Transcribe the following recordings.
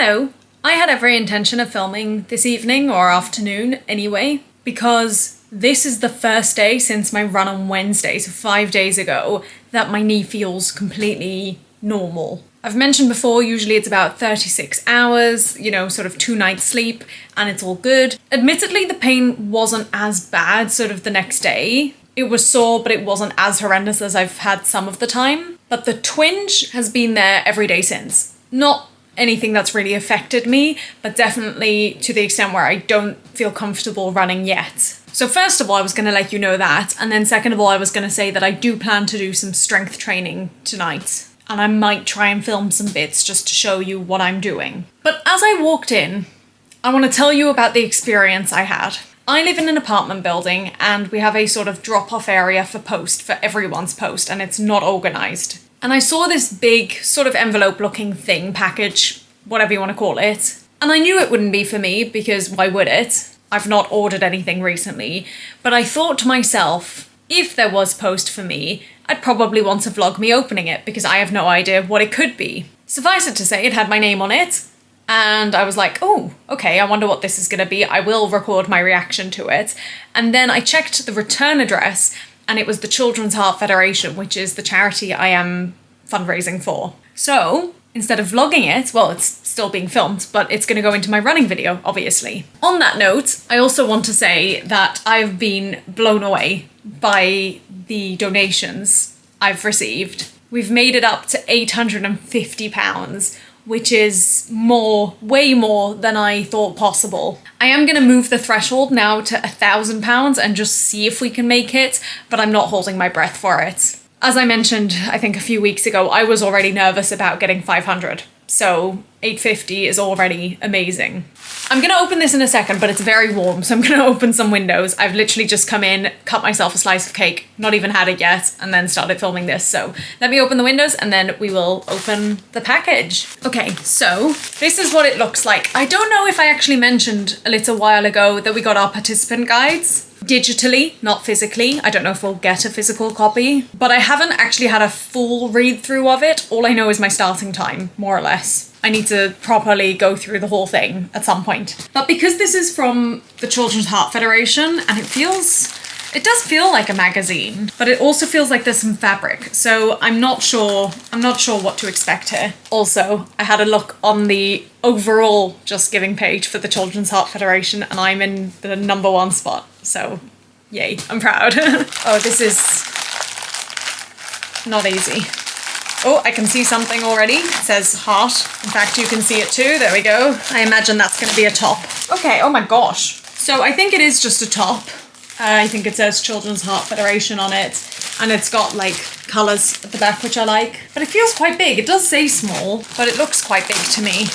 Hello. I had every intention of filming this evening or afternoon anyway, because this is the first day since my run on Wednesday, so 5 days ago, that my knee feels completely normal. I've mentioned before, usually it's about 36 hours, sort of 2 nights sleep, and it's all good. Admittedly, the pain wasn't as bad sort of the next day. It was sore, but it wasn't as horrendous as I've had some of the time. But the twinge has been there every day since. Not anything that's really affected me, but definitely to the extent where I don't feel comfortable running yet. So first of all, I was going to let you know that, and then second of all, I was going to say that I do plan to do some strength training tonight, and I might try and film some bits just to show you what I'm doing. But as I walked in, I want to tell you about the experience I had. I live in an apartment building, and we have a sort of drop-off area for everyone's post, and it's not organised. And I saw this big sort of envelope-looking thing, package, whatever you want to call it. And I knew it wouldn't be for me, because why would it? I've not ordered anything recently. But I thought to myself, if there was post for me, I'd probably want to vlog me opening it, because I have no idea what it could be. Suffice it to say, it had my name on it. And I was like, oh, okay, I wonder what this is going to be. I will record my reaction to it. And then I checked the return address, and it was the Children's Heart Federation, which is the charity I am fundraising for. So instead of vlogging it, well, it's still being filmed, but it's going to go into my running video, obviously. On that note, I also want to say that I've been blown away by the donations I've received. We've made it up to £850, which is way more than I thought possible. I am going to move the threshold now to £1,000 and just see if we can make it, but I'm not holding my breath for it. As I mentioned, I think a few weeks ago, I was already nervous about getting 500, so 850 is already amazing. I'm going to open this in a second, but it's very warm, so I'm going to open some windows. I've literally just come in, cut myself a slice of cake, not even had it yet, and then started filming this. So let me open the windows and then we will open the package. Okay, so this is what it looks like. I don't know if I actually mentioned a little while ago that we got our participant guides digitally, not physically. I don't know if we'll get a physical copy, but I haven't actually had a full read through of it. All I know is my starting time, more or less. I need to properly go through the whole thing at some point. But because this is from the Children's Heart Federation, and it does feel like a magazine, but it also feels like there's some fabric. So I'm not sure what to expect here. Also, I had a look on the overall Just Giving page for the Children's Heart Federation, and I'm in the #1 spot. So yay, I'm proud. Oh, this is not easy. Oh, I can see something already. It says heart. In fact, you can see it too. There we go. I imagine that's going to be a top. Okay, oh my gosh. So I think it is just a top. I think it says Children's Heart Federation on it. And it's got like colours at the back, which I like. But it feels quite big. It does say small, but it looks quite big to me.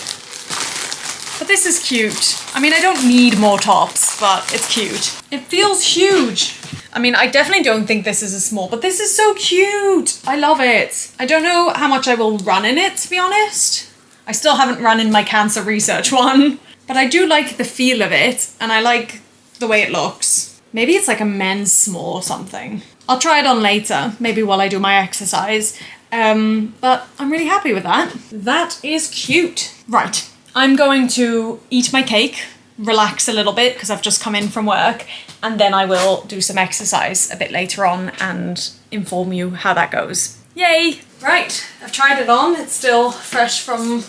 But this is cute. I mean, I don't need more tops, but it's cute. It feels huge. I mean, I definitely don't think this is a small, but this is so cute. I love it. I don't know how much I will run in it, to be honest. I still haven't run in my cancer research one, but I do like the feel of it, and I like the way it looks. Maybe it's like a men's small or something. I'll try it on later, maybe while I do my exercise. But I'm really happy with that. That is cute. Right, I'm going to eat my cake, relax a little bit because I've just come in from work, and then I will do some exercise a bit later on and inform you how that goes. Yay! Right, I've tried it on. It's still fresh from,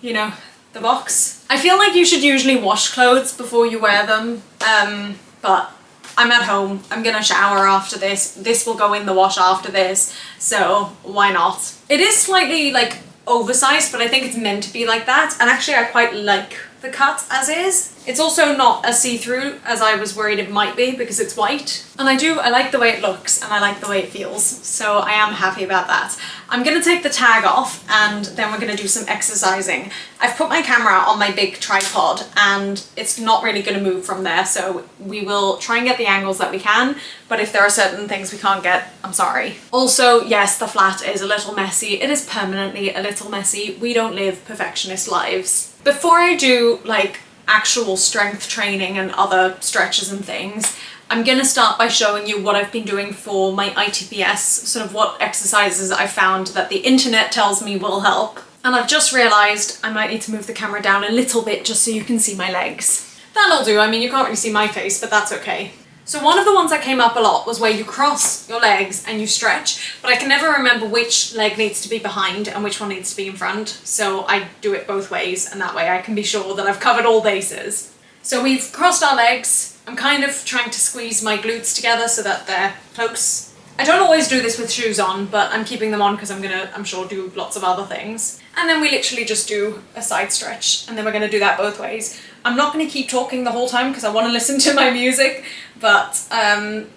the box. I feel like you should usually wash clothes before you wear them, but I'm at home. I'm gonna shower after this. This will go in the wash after this, so why not? It is slightly oversized, but I think it's meant to be like that, and actually I quite like the cut as is. It's also not as see-through as I was worried it might be because it's white. And I like the way it looks and I like the way it feels. So I am happy about that. I'm gonna take the tag off and then we're gonna do some exercising. I've put my camera on my big tripod and it's not really gonna move from there. So we will try and get the angles that we can. But if there are certain things we can't get, I'm sorry. Also, yes, the flat is a little messy. It is permanently a little messy. We don't live perfectionist lives. Before I do actual strength training and other stretches and things, I'm gonna start by showing you what I've been doing for my ITBS, sort of what exercises I found that the internet tells me will help. And I've just realised I might need to move the camera down a little bit just so you can see my legs. That'll do. I mean, you can't really see my face, but that's okay. So one of the ones that came up a lot was where you cross your legs and you stretch, but I can never remember which leg needs to be behind and which one needs to be in front. So I do it both ways, and that way I can be sure that I've covered all bases. So we've crossed our legs. I'm kind of trying to squeeze my glutes together so that they're close. I don't always do this with shoes on, but I'm keeping them on because I'm sure, do lots of other things. And then we literally just do a side stretch, and then we're gonna do that both ways. I'm not gonna keep talking the whole time because I wanna listen to my music, but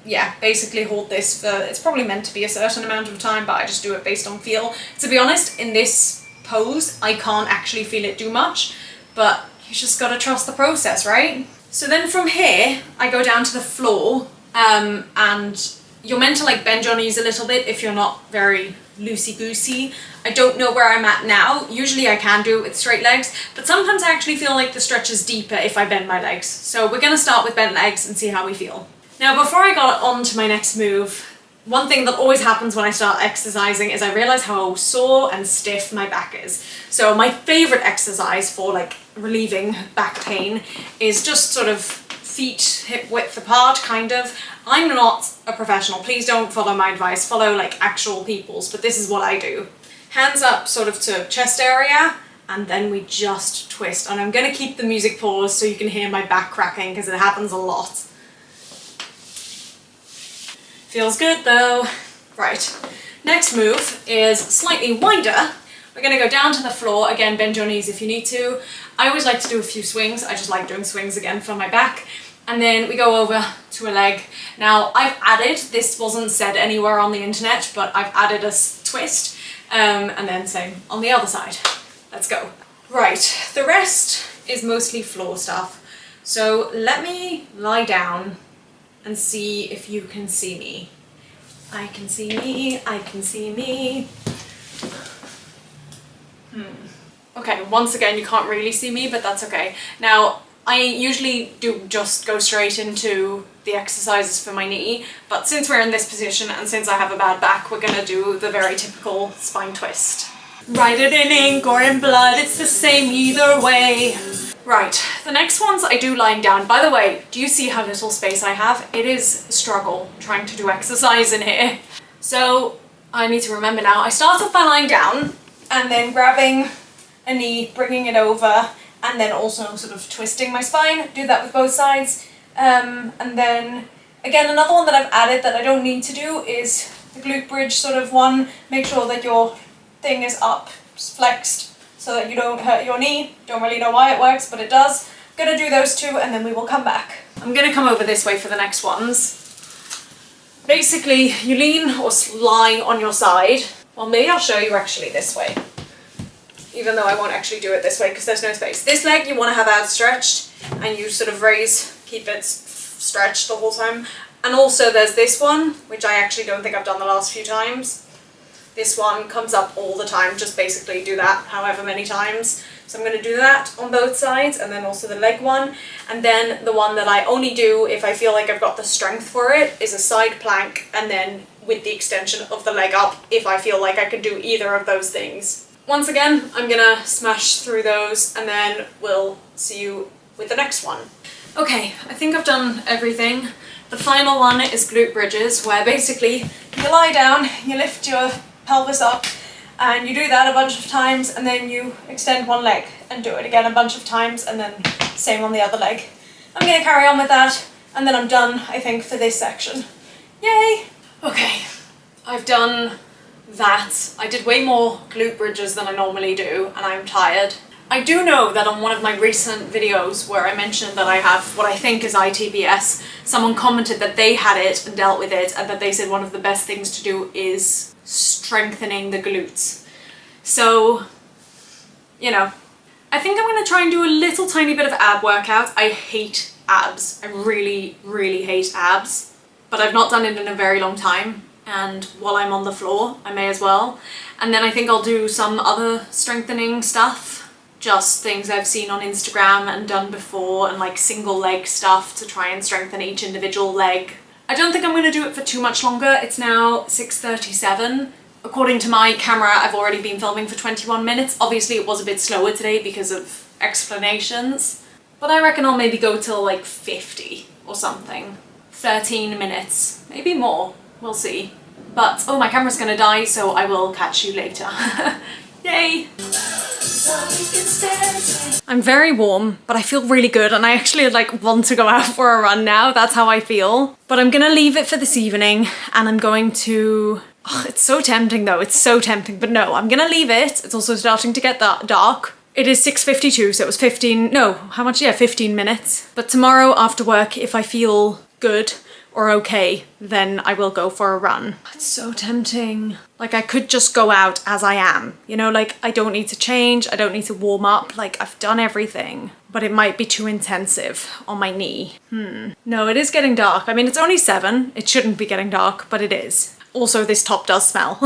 yeah, basically hold this for, it's probably meant to be a certain amount of time, but I just do it based on feel. To be honest, in this pose, I can't actually feel it do much, but you just gotta trust the process, right? So then from here, I go down to the floor, and you're meant to like bend your knees a little bit if you're not very loosey-goosey. I don't know where I'm at now. Usually I can do it with straight legs, but sometimes I actually feel like the stretch is deeper if I bend my legs. So we're gonna start with bent legs and see how we feel. Now, before I got on to my next move, one thing that always happens when I start exercising is I realize how sore and stiff my back is. So my favorite exercise for like relieving back pain is just sort of feet hip width apart, kind of. I'm not a professional, please don't follow my advice, follow like actual people's, but this is what I do. Hands up sort of to chest area, and then we just twist. And I'm gonna keep the music paused so you can hear my back cracking because it happens a lot. Feels good though. Right, next move is slightly wider. We're gonna go down to the floor, again bend your knees if you need to. I always like to do a few swings, I just like doing swings again for my back. And then we go over to a leg. Now I've added, this wasn't said anywhere on the internet, but I've added a twist, and then same on the other side. Let's go. Right, the rest is mostly floor stuff. So let me lie down and see if you can see me. I can see me, I can see me. Okay, once again, you can't really see me, but that's okay. Now, I usually do just go straight into the exercises for my knee, but since we're in this position and since I have a bad back, we're gonna do the very typical spine twist. Write it in ink or in blood, it's the same either way. Right, the next ones I do lying down. By the way, do you see how little space I have? It is a struggle trying to do exercise in here. So I need to remember now. I start off by lying down and then grabbing a knee, bringing it over, and then also sort of twisting my spine. Do that with both sides. And then again, another one that I've added that I don't need to do is the glute bridge sort of one. Make sure that your thing is up, flexed, so that you don't hurt your knee. Don't really know why it works, but it does. I'm gonna do those two and then we will come back. I'm gonna come over this way for the next ones. Basically, you lean or lie on your side. Well, maybe I'll show you actually this way, even though I won't actually do it this way because there's no space. This leg you want to have outstretched and you sort of raise, keep it stretched the whole time. And also there's this one, which I actually don't think I've done the last few times. This one comes up all the time, just basically do that however many times. So I'm going to do that on both sides, and then also the leg one. And then the one that I only do if I feel like I've got the strength for it is a side plank, and then with the extension of the leg up if I feel like I can do either of those things. Once again, I'm gonna smash through those and then we'll see you with the next one. Okay, I think I've done everything. The final one is glute bridges, where basically you lie down, you lift your pelvis up, and you do that a bunch of times, and then you extend one leg and do it again a bunch of times, and then same on the other leg. I'm gonna carry on with that, and then I'm done, I think, for this section. Yay! Okay, I've done that. I did way more glute bridges than I normally do, and I'm tired. I do know that on one of my recent videos where I mentioned that I have what I think is ITBS, someone commented that they had it and dealt with it, and that they said one of the best things to do is strengthening the glutes. So, you know, I think I'm gonna try and do a little tiny bit of ab workout. I hate abs. I really, really hate abs, but I've not done it in a very long time. And while I'm on the floor, I may as well. And then I think I'll do some other strengthening stuff, just things I've seen on Instagram and done before, and like single leg stuff to try and strengthen each individual leg. I don't think I'm going to do it for too much longer. It's now 6:37. according to my camera, I've already been filming for 21 minutes. Obviously it was a bit slower today because of explanations, but I reckon I'll maybe go till like 50 or something. 13 minutes, maybe more, we'll see. But, oh, my camera's gonna die, so I will catch you later. Yay! I'm very warm, but I feel really good, and I actually like want to go out for a run now. That's how I feel. But I'm gonna leave it for this evening, and I'm going to... Oh, it's so tempting though, it's so tempting, but no, I'm gonna leave it. It's also starting to get that dark. It is 6:52, so it was 15, no, how much? Yeah, 15 minutes. But tomorrow after work, if I feel good or okay, then I will go for a run. It's so tempting. Like, I could just go out as I am, you know, like I don't need to change, I don't need to warm up, like I've done everything, but it might be too intensive on my knee. No, it is getting dark. I mean, it's only 7, it shouldn't be getting dark, but it is. Also, this top does smell.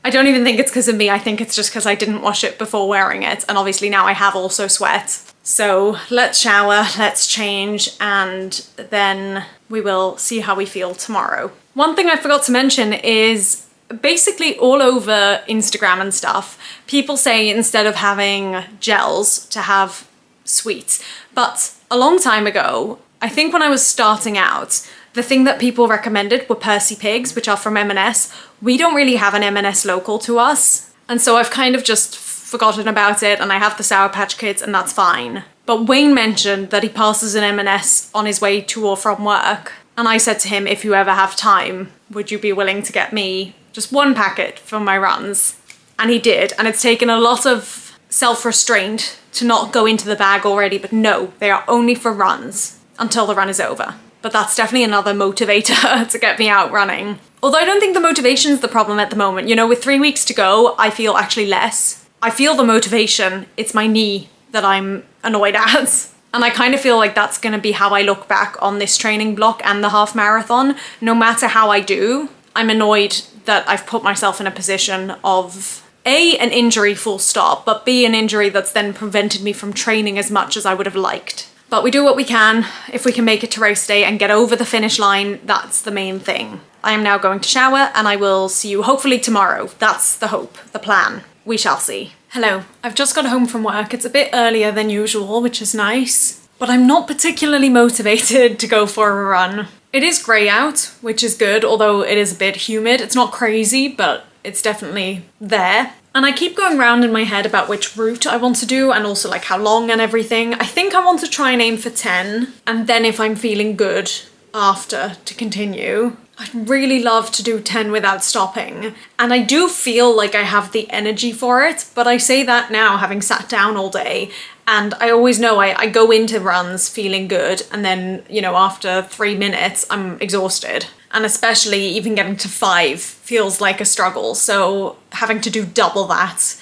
I don't even think it's because of me, I think it's just because I didn't wash it before wearing it, and obviously now I have also sweat. So let's shower, let's change, and then we will see how we feel tomorrow. One thing I forgot to mention is basically all over Instagram and stuff, people say instead of having gels to have sweets. But a long time ago, I think when I was starting out, the thing that people recommended were Percy Pigs, which are from M&S. We don't really have an M&S local to us. And so I've kind of just forgotten about it, and I have the Sour Patch Kids, and that's fine. But Wayne mentioned that he passes an M&S on his way to or from work. And I said to him, if you ever have time, would you be willing to get me just 1 packet for my runs? And he did, and it's taken a lot of self-restraint to not go into the bag already, but no, they are only for runs until the run is over. But that's definitely another motivator to get me out running. Although I don't think the motivation's the problem at the moment. You know, with 3 weeks to go, I feel actually less. I feel the motivation, it's my knee that I'm annoyed at. And I kind of feel like that's gonna be how I look back on this training block and the half marathon. No matter how I do, I'm annoyed that I've put myself in a position of A, an injury full stop, but B, an injury that's then prevented me from training as much as I would have liked. But we do what we can. If we can make it to race day and get over the finish line, that's the main thing. I am now going to shower, and I will see you hopefully tomorrow. That's the hope, the plan. We shall see. Hello, I've just got home from work. It's a bit earlier than usual, which is nice, but I'm not particularly motivated to go for a run. It is grey out, which is good, although it is a bit humid. It's not crazy, but it's definitely there. And I keep going round in my head about which route I want to do, and also like how long and everything. I think I want to try and aim for 10, and then if I'm feeling good after, to continue. I'd really love to do 10 without stopping, and I do feel like I have the energy for it, but I say that now having sat down all day, and I always know I go into runs feeling good, and then, you know, after 3 minutes I'm exhausted. And especially even getting to 5 feels like a struggle, so having to do double that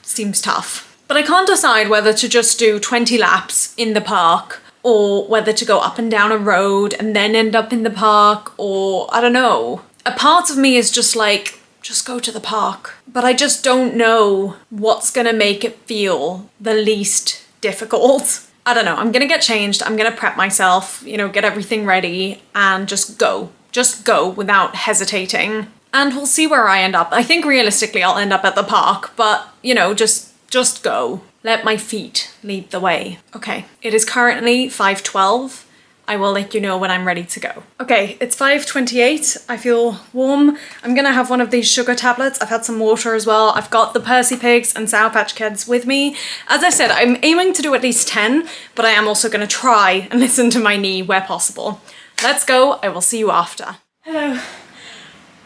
seems tough. But I can't decide whether to just do 20 laps in the park, or whether to go up and down a road and then end up in the park, or I don't know. A part of me is just like, just go to the park. But I just don't know what's gonna make it feel the least difficult. I don't know, I'm gonna get changed, I'm gonna prep myself, you know, get everything ready and just go. Just go without hesitating. And we'll see where I end up. I think realistically I'll end up at the park, but you know, just go. Let my feet lead the way. Okay, it is currently 5:12. I will let you know when I'm ready to go. Okay, it's 5:28. I feel warm. I'm gonna have one of these sugar tablets. I've had some water as well. I've got the Percy Pigs and Sour Patch Kids with me. As I said, I'm aiming to do at least 10, but I am also gonna try and listen to my knee where possible. Let's go. I will see you after. Hello.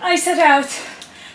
I set out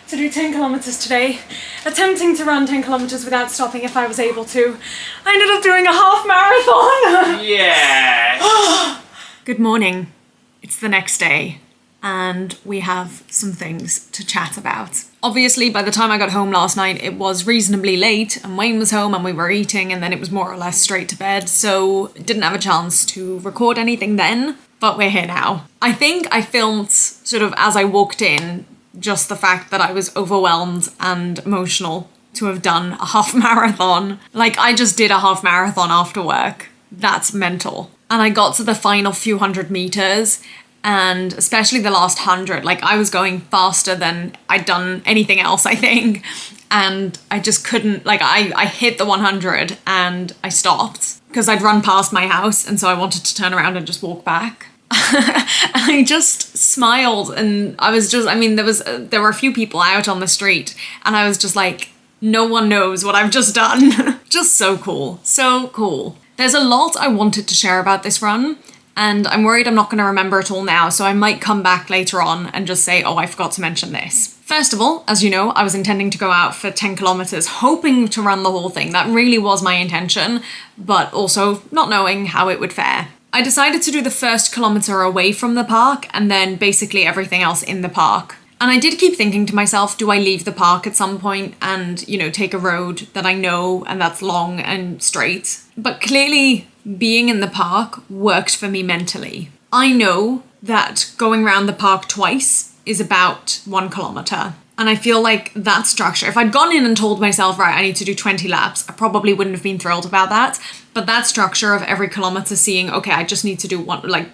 to do 10 kilometers today, attempting to run 10 kilometers without stopping if I was able to. I ended up doing a half marathon. Yes. Good morning. It's the next day, and we have some things to chat about. Obviously, by the time I got home last night, it was reasonably late, and Wayne was home and we were eating, and then it was more or less straight to bed, so didn't have a chance to record anything then. But we're here now. I think I filmed sort of as I walked in, just the fact that I was overwhelmed and emotional to have done a half marathon. Like, I just did a half marathon after work. That's mental. And I got to the final few hundred meters And especially the last 100, like I was going faster than I'd done anything else, I think. And I just couldn't, like I hit the 100 and I stopped because I'd run past my house. And so I wanted to turn around and just walk back. And I just smiled, and I was just, I mean, there were a few people out on the street, and I was just like, no one knows what I've just done. Just so cool. So cool. There's a lot I wanted to share about this run, and I'm worried I'm not going to remember it all now, so I might come back later on and just say, oh, I forgot to mention this. First of all, as you know, I was intending to go out for 10 kilometers, hoping to run the whole thing. That really was my intention, but also not knowing how it would fare. I decided to do the first kilometer away from the park and then basically everything else in the park. And I did keep thinking to myself, do I leave the park at some point and, you know, take a road that I know and that's long and straight? But clearly being in the park worked for me mentally. I know that going around the park twice is about 1 kilometer. And I feel like that structure, if I'd gone in and told myself, right, I need to do 20 laps, I probably wouldn't have been thrilled about that. But that structure of every kilometer seeing, okay, I just need to do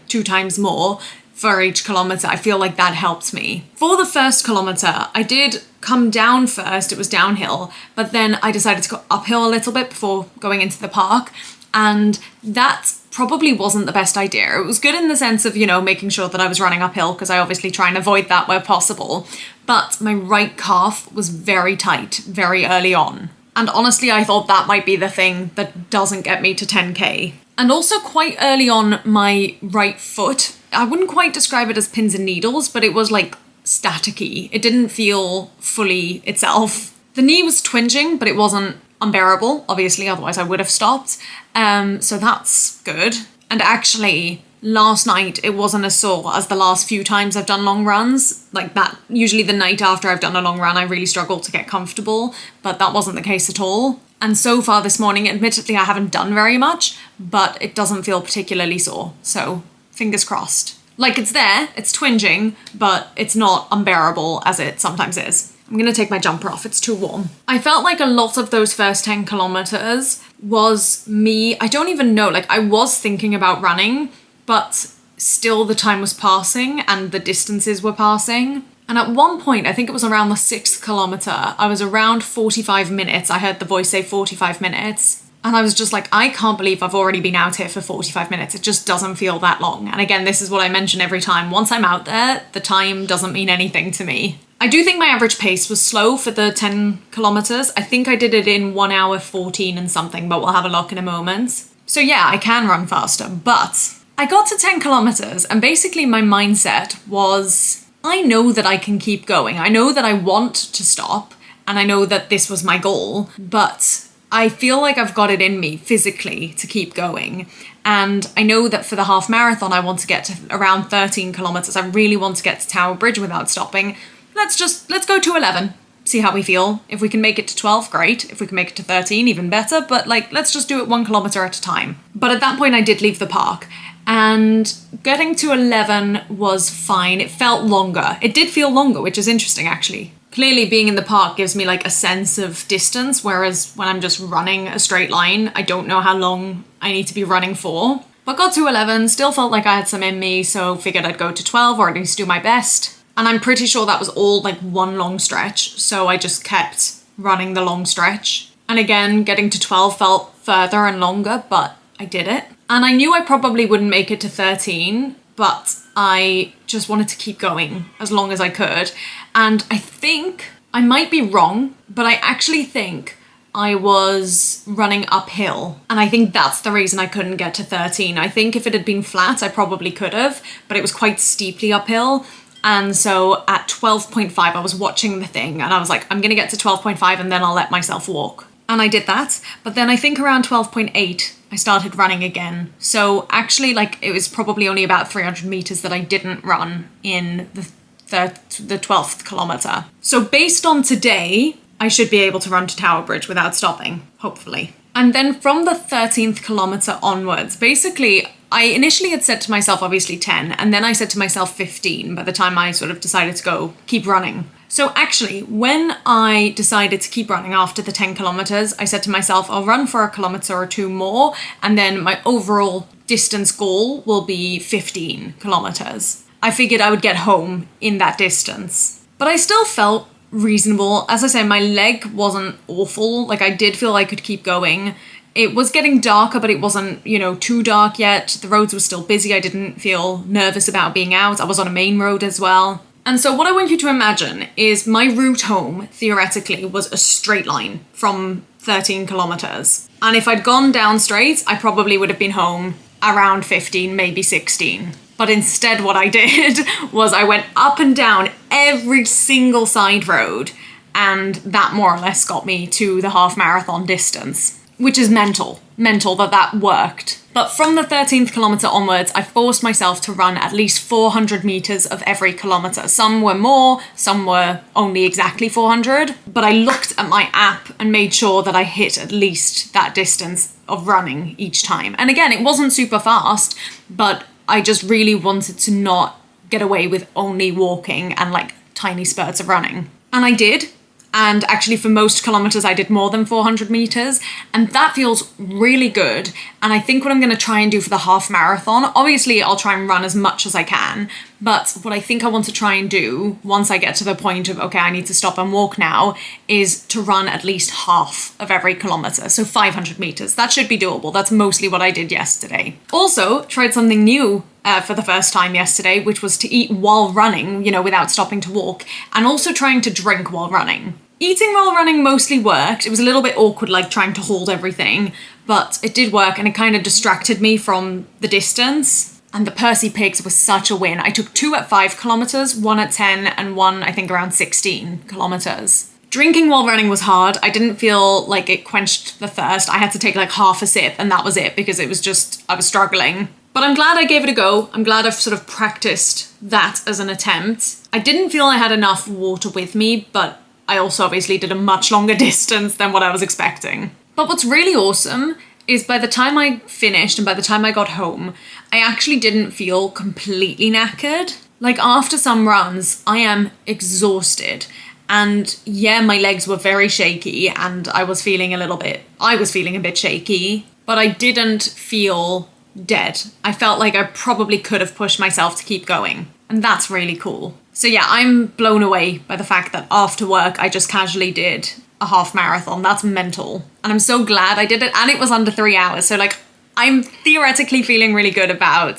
2 times more for each kilometer, I feel like that helped me. For the first kilometer, I did come down first, it was downhill, but then I decided to go uphill a little bit before going into the park. And that probably wasn't the best idea. It was good in the sense of, you know, making sure that I was running uphill because I obviously try and avoid that where possible. But my right calf was very tight very early on. And honestly, I thought that might be the thing that doesn't get me to 10K. And also quite early on, my right foot, I wouldn't quite describe it as pins and needles, but it was like staticky. It didn't feel fully itself. The knee was twinging, but it wasn't unbearable, obviously, otherwise I would have stopped. So that's good. And actually, last night it wasn't as sore as the last few times I've done long runs. Like that, usually the night after I've done a long run, I really struggle to get comfortable, but that wasn't the case at all. And so far this morning, admittedly, I haven't done very much, but it doesn't feel particularly sore. So fingers crossed. Like it's there, it's twinging, but it's not unbearable as it sometimes is. I'm going to take my jumper off, it's too warm. I felt like a lot of those first 10 kilometers was me, I don't even know, like I was thinking about running, but still the time was passing and the distances were passing. And at one point, I think it was around the 6th kilometer, I was around 45 minutes. I heard the voice say 45 minutes. And I was just like, I can't believe I've already been out here for 45 minutes. It just doesn't feel that long. And again, this is what I mention every time. Once I'm out there, the time doesn't mean anything to me. I do think my average pace was slow for the 10 kilometers. I think I did it in 1 hour 14 and something, but we'll have a look in a moment. So yeah, I can run faster, but I got to 10 kilometers and basically my mindset was, I know that I can keep going. I know that I want to stop and I know that this was my goal, but I feel like I've got it in me physically to keep going. And I know that for the half marathon, I want to get to around 13 kilometers. I really want to get to Tower Bridge without stopping. Let's go to 11, see how we feel. If we can make it to 12, great. If we can make it to 13, even better. But let's just do it 1 kilometer at a time. But at that point, I did leave the park. And getting to 11 was fine. It felt longer. It did feel longer, which is interesting, actually. Clearly, being in the park gives me a sense of distance, whereas when I'm just running a straight line, I don't know how long I need to be running for. But got to 11, still felt like I had some in me, so figured I'd go to 12 or at least do my best. And I'm pretty sure that was all one long stretch, so I just kept running the long stretch. And again, getting to 12 felt further and longer, but I did it. And I knew I probably wouldn't make it to 13, but I just wanted to keep going as long as I could. And I think, I might be wrong, but I actually think I was running uphill. And I think that's the reason I couldn't get to 13. I think if it had been flat, I probably could have, but it was quite steeply uphill. And so at 12.5, I was watching the thing and I was like, I'm going to get to 12.5 and then I'll let myself walk. And I did that. But then I think around 12.8, I started running again. So actually, it was probably only about 300 meters that I didn't run in the 12th kilometer. So based on today, I should be able to run to Tower Bridge without stopping, hopefully. And then from the 13th kilometer onwards, basically, I initially had said to myself, obviously 10, and then I said to myself 15 by the time I sort of decided to keep running. So actually, when I decided to keep running after the 10 kilometers, I said to myself, I'll run for a kilometer or two more, and then my overall distance goal will be 15 kilometers. I figured I would get home in that distance. But I still felt reasonable. As I say, my leg wasn't awful. Like, I did feel I could keep going. It was getting darker, but it wasn't, too dark yet. The roads were still busy. I didn't feel nervous about being out. I was on a main road as well. And so what I want you to imagine is my route home, theoretically, was a straight line from 13 kilometers. And if I'd gone down straight, I probably would have been home around 15, maybe 16. But instead what I did was I went up and down every single side road, and that more or less got me to the half marathon distance, which is mental that worked. But from the 13th kilometer onwards, I forced myself to run at least 400 meters of every kilometer. Some were more, some were only exactly 400, but I looked at my app and made sure that I hit at least that distance of running each time. And again, it wasn't super fast, but I just really wanted to not get away with only walking and like tiny spurts of running. And I did. And actually for most kilometers, I did more than 400 meters. And that feels really good. And I think what I'm going to try and do for the half marathon, obviously I'll try and run as much as I can. But what I think I want to try and do once I get to the point of, okay, I need to stop and walk now, is to run at least half of every kilometer. So 500 meters. That should be doable. That's mostly what I did yesterday. Also, tried something new for the first time yesterday, which was to eat while running, without stopping to walk, and also trying to drink while running. Eating while running mostly worked. It was a little bit awkward, like trying to hold everything, but it did work, and it kind of distracted me from the distance. And the Percy Pigs was such a win. I took 2 at 5 kilometers, 1 at 10, and 1, I think, around 16 kilometers. Drinking while running was hard. I didn't feel like it quenched the thirst. I had to take like half a sip, and that was it, because it was just, I was struggling. But I'm glad I gave it a go. I'm glad I've sort of practiced that as an attempt. I didn't feel I had enough water with me, but I also obviously did a much longer distance than what I was expecting. But what's really awesome is by the time I finished and by the time I got home, I actually didn't feel completely knackered. Like, after some runs, I am exhausted. And yeah, my legs were very shaky and I was feeling a bit shaky, but I didn't feel dead. I felt like I probably could have pushed myself to keep going. And that's really cool. So yeah, I'm blown away by the fact that after work, I just casually did a half marathon. That's mental. And I'm so glad I did it. And it was under 3 hours. So like, I'm theoretically feeling really good about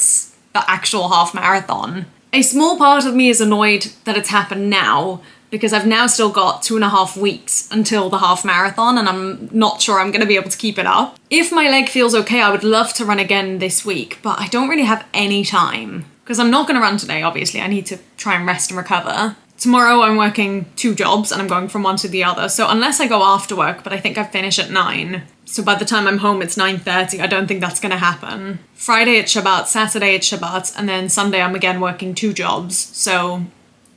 the actual half marathon. A small part of me is annoyed that it's happened now, because I've now still got 2.5 weeks until the half marathon, and I'm not sure I'm going to be able to keep it up. If my leg feels okay, I would love to run again this week, but I don't really have any time. Because I'm not going to run today, obviously. I need to try and rest and recover. Tomorrow I'm working 2 jobs and I'm going from one to the other. So unless I go after work, but I think I finish at 9. So by the time I'm home, it's 9:30. I don't think that's going to happen. Friday it's Shabbat, Saturday it's Shabbat, and then Sunday I'm again working 2 jobs. So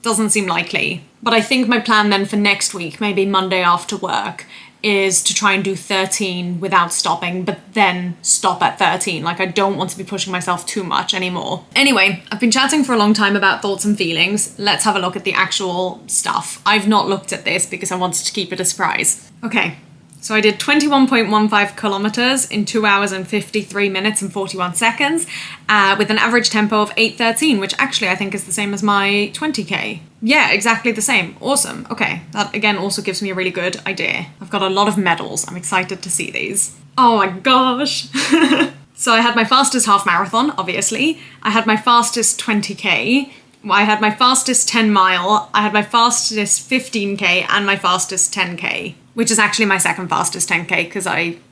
doesn't seem likely. But I think my plan then for next week, maybe Monday after work, is to try and do 13 without stopping, but then stop at 13. Like, I don't want to be pushing myself too much anymore. Anyway, I've been chatting for a long time about thoughts and feelings. Let's have a look at the actual stuff. I've not looked at this because I wanted to keep it a surprise. Okay, so I did 21.15 kilometers in 2 hours and 53 minutes and 41 seconds with an average tempo of 8:13, which actually I think is the same as my 20k. Yeah, exactly the same. Awesome. Okay, that again also gives me a really good idea. I've got a lot of medals. I'm excited to see these. Oh my gosh. So I had my fastest half marathon, obviously. I had my fastest 20k. I had my fastest 10 mile. I had my fastest 15k and my fastest 10k, which is actually my second fastest 10k because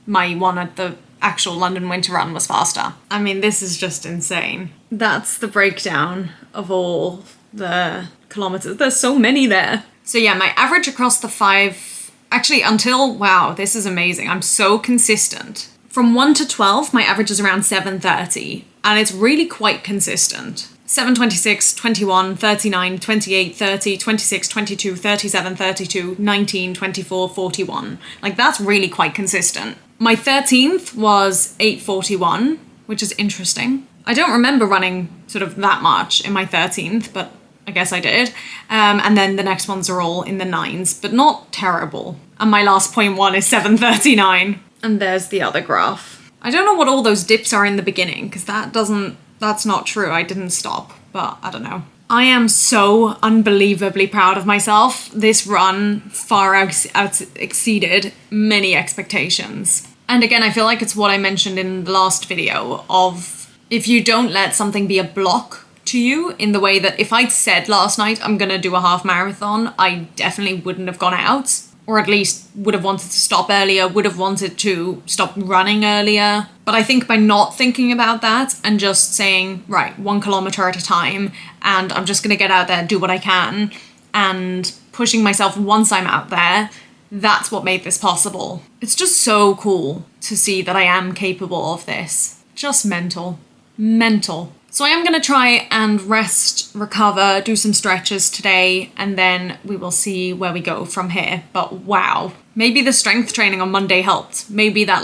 my one at the actual London Winter Run was faster. I mean, this is just insane. That's the breakdown of all the kilometers. There's so many there. So yeah, my average across the 5, actually until, wow, this is amazing. I'm so consistent. From 1 to 12, my average is around 7:30, and it's really quite consistent. 7:26, 21, 39, 28, 30, 26, 22, 37, 32, 19, 24, 41. Like, that's really quite consistent. My 13th was 8:41, which is interesting. I don't remember running sort of that much in my 13th, but I guess I did. And then the next ones are all in the 9s, but not terrible. And my last 0.1 is 7:39. And there's the other graph. I don't know what all those dips are in the beginning, because that's not true. I didn't stop. but I don't know. I am so unbelievably proud of myself. This run far exceeded many expectations. And again, I feel like it's what I mentioned in the last video of if you don't let something be a block to you, in the way that if I'd said last night I'm gonna do a half marathon, I definitely wouldn't have gone out, or at least would have wanted to stop earlier, would have wanted to stop running earlier. But I think by not thinking about that and just saying, right, 1 kilometer at a time, and I'm just gonna get out there and do what I can, and pushing myself once I'm out there, that's what made this possible. It's just so cool to see that I am capable of this. Just mental. Mental. So I am going to try and rest, recover, do some stretches today, and then we will see where we go from here. But wow, maybe the strength training on Monday helped. Maybe that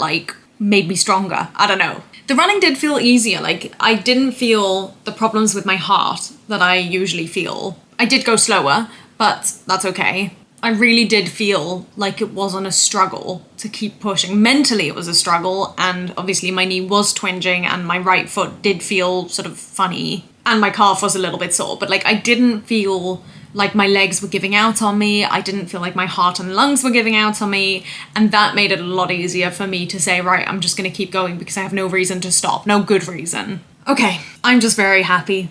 made me stronger. I don't know. The running did feel easier. I didn't feel the problems with my heart that I usually feel. I did go slower, but that's okay. I really did feel like it wasn't a struggle to keep pushing. Mentally, it was a struggle, and obviously my knee was twinging and my right foot did feel sort of funny and my calf was a little bit sore, but I didn't feel like my legs were giving out on me. I didn't feel like my heart and lungs were giving out on me, and that made it a lot easier for me to say, right, I'm just going to keep going because I have no reason to stop, no good reason. Okay, I'm just very happy.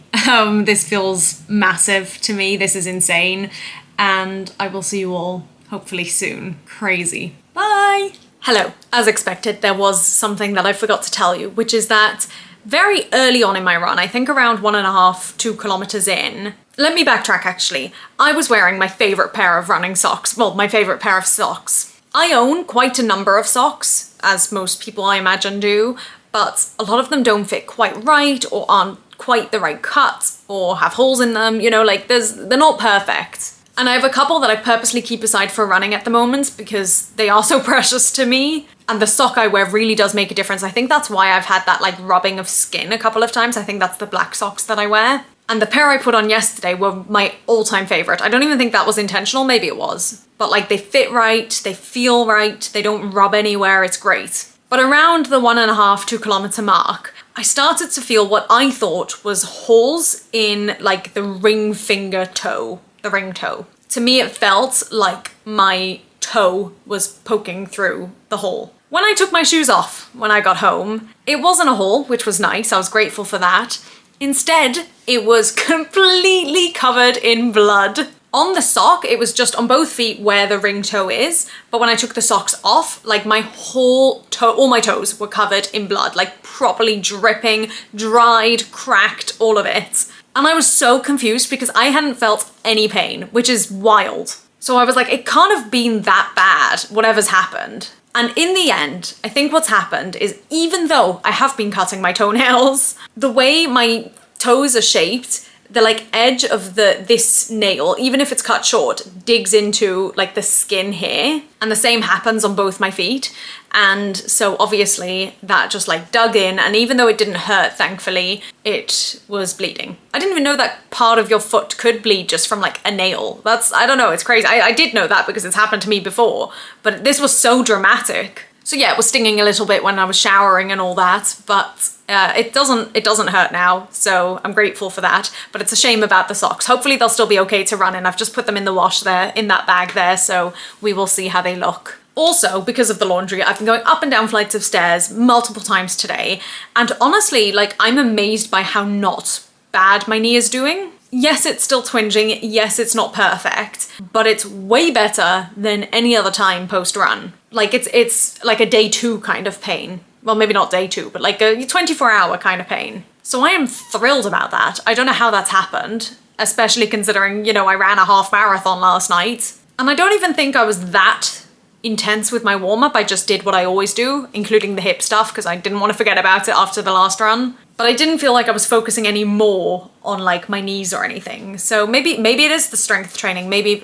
This feels massive to me. This is insane. And I will see you all hopefully soon. Crazy. Bye! Hello. As expected, there was something that I forgot to tell you, which is that very early on in my run, I think around 1.5, 2 kilometers in, let me backtrack actually. I was wearing my favorite pair of running socks. Well, my favorite pair of socks. I own quite a number of socks, as most people I imagine do, but a lot of them don't fit quite right or aren't quite the right cut or have holes in them, they're not perfect. And I have a couple that I purposely keep aside for running at the moment because they are so precious to me. And the sock I wear really does make a difference. I think that's why I've had that rubbing of skin a couple of times. I think that's the black socks that I wear. And the pair I put on yesterday were my all-time favorite. I don't even think that was intentional, maybe it was. But they fit right, they feel right, they don't rub anywhere, it's great. But around the 1.5, 2 kilometer mark, I started to feel what I thought was holes in the ring finger toe. The ring toe. To me, it felt like my toe was poking through the hole. When I took my shoes off when I got home, it wasn't a hole, which was nice. I was grateful for that. Instead, it was completely covered in blood. On the sock, it was just on both feet where the ring toe is, but when I took the socks off, my whole toe, all my toes were covered in blood, properly dripping, dried, cracked, all of it. And I was so confused because I hadn't felt any pain, which is wild. So I was like, it can't have been that bad, whatever's happened. And in the end, I think what's happened is even though I have been cutting my toenails, the way my toes are shaped, the edge of this nail, even if it's cut short, digs into the skin here. And the same happens on both my feet. And so obviously that just dug in, and even though it didn't hurt, thankfully, it was bleeding. I didn't even know that part of your foot could bleed just from a nail. I don't know, it's crazy. I did know that because it's happened to me before, but this was so dramatic. So yeah, it was stinging a little bit when I was showering and all that, but it doesn't hurt now, so I'm grateful for that. But it's a shame about the socks. Hopefully they'll still be okay to run in. I've just put them in the wash there, in that bag there, so we will see how they look. Also, because of the laundry, I've been going up and down flights of stairs multiple times today, and honestly, I'm amazed by how not bad my knee is doing. Yes, it's still twinging, yes, it's not perfect, but it's way better than any other time post-run. It's a day 2 kind of pain. Well, maybe not day 2, but a 24-hour kind of pain. So I am thrilled about that. I don't know how that's happened, especially considering, I ran a half marathon last night. And I don't even think I was that intense with my warm-up. I just did what I always do, including the hip stuff, because I didn't want to forget about it after the last run. But I didn't feel like I was focusing any more on my knees or anything. So maybe it is the strength training. Maybe,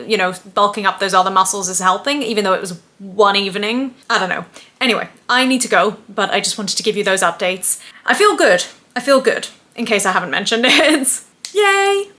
bulking up those other muscles is helping, even though it was one evening. I don't know. Anyway, I need to go, but I just wanted to give you those updates. I feel good, in case I haven't mentioned it. Yay!